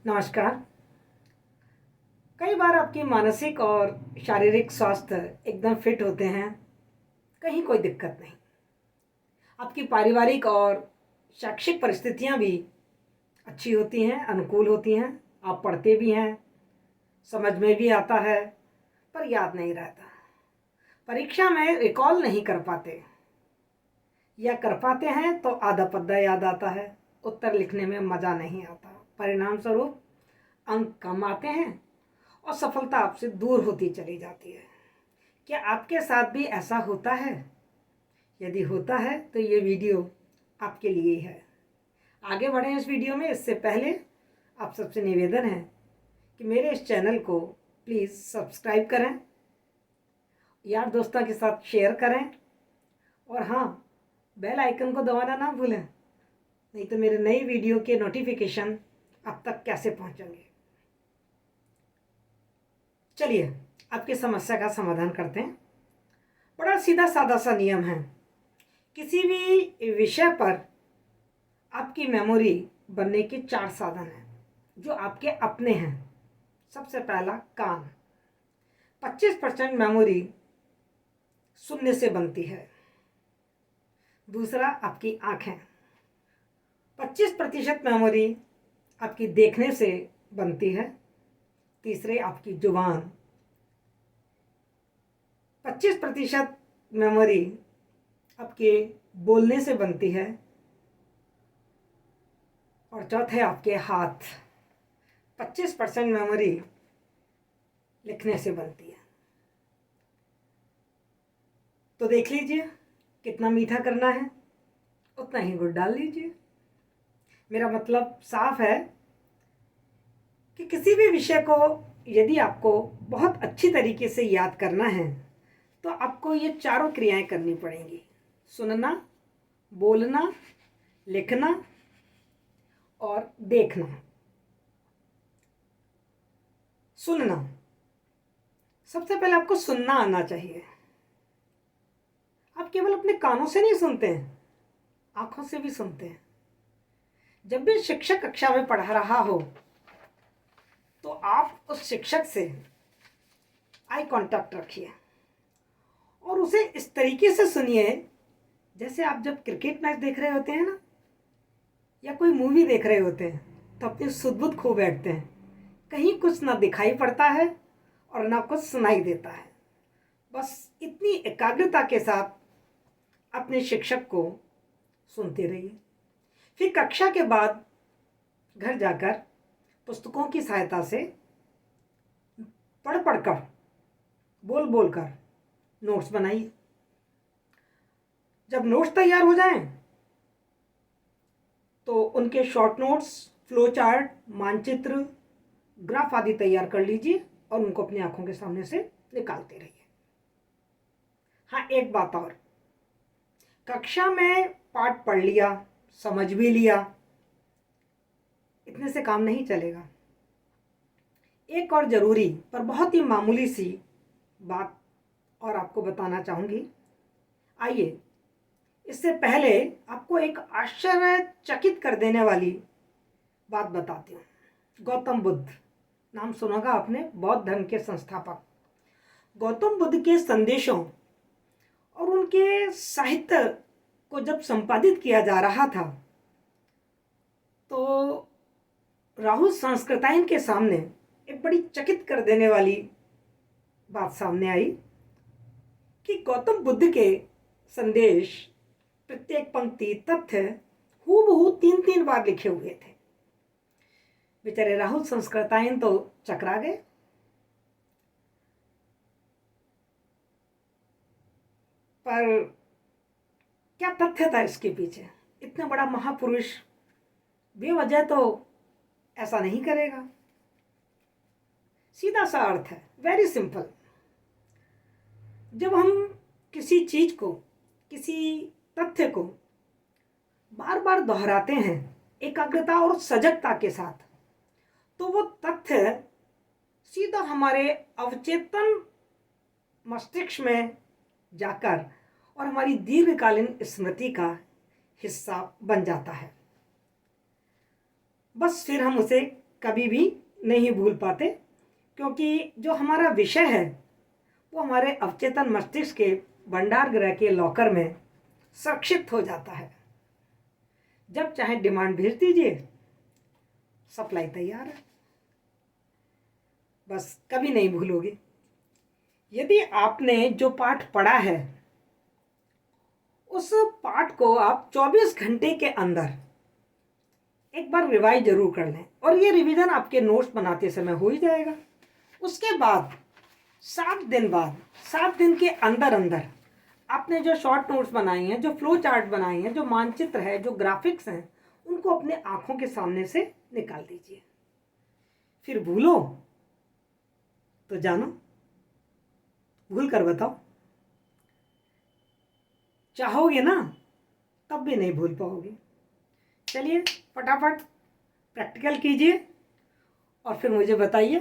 नमस्कार। कई बार आपकी मानसिक और शारीरिक स्वास्थ्य एकदम फिट होते हैं, कहीं कोई दिक्कत नहीं। आपकी पारिवारिक और शैक्षिक परिस्थितियां भी अच्छी होती हैं, अनुकूल होती हैं। आप पढ़ते भी हैं, समझ में भी आता है, पर याद नहीं रहता। परीक्षा में रिकॉल नहीं कर पाते, या कर पाते हैं तो आधा पद्दा याद आता है। उत्तर लिखने में मज़ा नहीं आता। परिणाम स्वरूप अंक कम आते हैं और सफलता आपसे दूर होती चली जाती है। क्या आपके साथ भी ऐसा होता है? यदि होता है तो ये वीडियो आपके लिए है। आगे बढ़ें इस वीडियो में, इससे पहले आप सबसे निवेदन है कि मेरे इस चैनल को प्लीज़ सब्सक्राइब करें, यार दोस्तों के साथ शेयर करें, और हाँ, बेल आइकन को दबाना ना भूलें, नहीं तो मेरे नई वीडियो के नोटिफिकेशन आप तक कैसे पहुंचेंगे। चलिए आपकी समस्या का समाधान करते हैं। बड़ा सीधा साधा सा नियम है। किसी भी विषय पर आपकी मेमोरी बनने के 4 साधन हैं जो आपके अपने हैं। सबसे पहला, कान। 25% मेमोरी सुनने से बनती है। दूसरा, आपकी आँखें। 25% मेमोरी आपकी देखने से बनती है। तीसरे, आपकी जुबान। 25% मेमोरी आपके बोलने से बनती है। और चौथे, आपके हाथ। 25% मेमोरी लिखने से बनती है। तो देख लीजिए, कितना मीठा करना है उतना ही गुड़ डाल लीजिए। मेरा मतलब साफ है कि किसी भी विषय को यदि आपको बहुत अच्छी तरीके से याद करना है तो आपको ये चारों क्रियाएं करनी पड़ेंगी: सुनना, बोलना, लिखना और देखना। सुनना, सबसे पहले आपको सुनना आना चाहिए। आप केवल अपने कानों से नहीं सुनते हैं, आंखों से भी सुनते हैं। जब भी शिक्षक कक्षा में पढ़ा रहा हो तो आप उस शिक्षक से आई कांटेक्ट रखिए और उसे इस तरीके से सुनिए जैसे आप जब क्रिकेट मैच देख रहे होते हैं ना, या कोई मूवी देख रहे होते हैं, तो अपनी सुध-बुध खो बैठते हैं। कहीं कुछ ना दिखाई पड़ता है और ना कुछ सुनाई देता है। बस इतनी एकाग्रता के साथ अपने शिक्षक को सुनते रहिए। फिर कक्षा के बाद घर जाकर पुस्तकों की सहायता से पढ़ पढ़कर, बोल बोल कर नोट्स बनाइए। जब नोट्स तैयार हो जाएं तो उनके शॉर्ट नोट्स, फ्लो चार्ट, मानचित्र, ग्राफ आदि तैयार कर लीजिए और उनको अपनी आंखों के सामने से निकालते रहिए। हाँ, एक बात और, कक्षा में पाठ पढ़ लिया, समझ भी लिया, इतने से काम नहीं चलेगा। एक और ज़रूरी पर बहुत ही मामूली सी बात और आपको बताना चाहूँगी। आइए, इससे पहले आपको एक आश्चर्यचकित कर देने वाली बात बताती हूँ। गौतम बुद्ध, नाम सुना होगा आपने, बौद्ध धर्म के संस्थापक। गौतम बुद्ध के संदेशों और उनके साहित्य को जब संपादित किया जा रहा था तो राहुल संस्कृतायन के सामने एक बड़ी चकित कर देने वाली बात सामने आई कि गौतम बुद्ध के संदेश, प्रत्येक पंक्ति, तथ्य हूबहू 3-3 बार लिखे हुए थे। बेचारे राहुल संस्कृतायन तो चकरा गए। पर क्या तथ्य था इसके पीछे? इतना बड़ा महापुरुष बेवजह तो ऐसा नहीं करेगा। सीधा सा अर्थ है, वेरी सिंपल। जब हम किसी चीज को, किसी तथ्य को बार बार दोहराते हैं एकाग्रता और सजगता के साथ, तो वो तथ्य सीधा हमारे अवचेतन मस्तिष्क में जाकर और हमारी दीर्घकालीन स्मृति का हिस्सा बन जाता है। बस फिर हम उसे कभी भी नहीं भूल पाते, क्योंकि जो हमारा विषय है वो हमारे अवचेतन मस्तिष्क के भंडार गृह के लॉकर में सुरक्षित हो जाता है। जब चाहे डिमांड भेज दीजिए, सप्लाई तैयार है। बस कभी नहीं भूलोगे। यदि आपने जो पाठ पढ़ा है उस पाठ को आप 24 घंटे के अंदर एक बार रिवाइज जरूर कर लें, और ये रिवीजन आपके नोट्स बनाते समय हो ही जाएगा। उसके बाद 7 दिन बाद, 7 दिन के अंदर अंदर आपने जो शॉर्ट नोट्स बनाई हैं, जो फ्लो चार्ट बनाई हैं, जो मानचित्र है, जो ग्राफिक्स हैं, उनको अपने आंखों के सामने से निकाल दीजिए। फिर भूलो तो जानो, भूल कर बताओ। चाहोगे ना तब भी नहीं भूल पाओगे। चलिए फटाफट प्रैक्टिकल कीजिए और फिर मुझे बताइए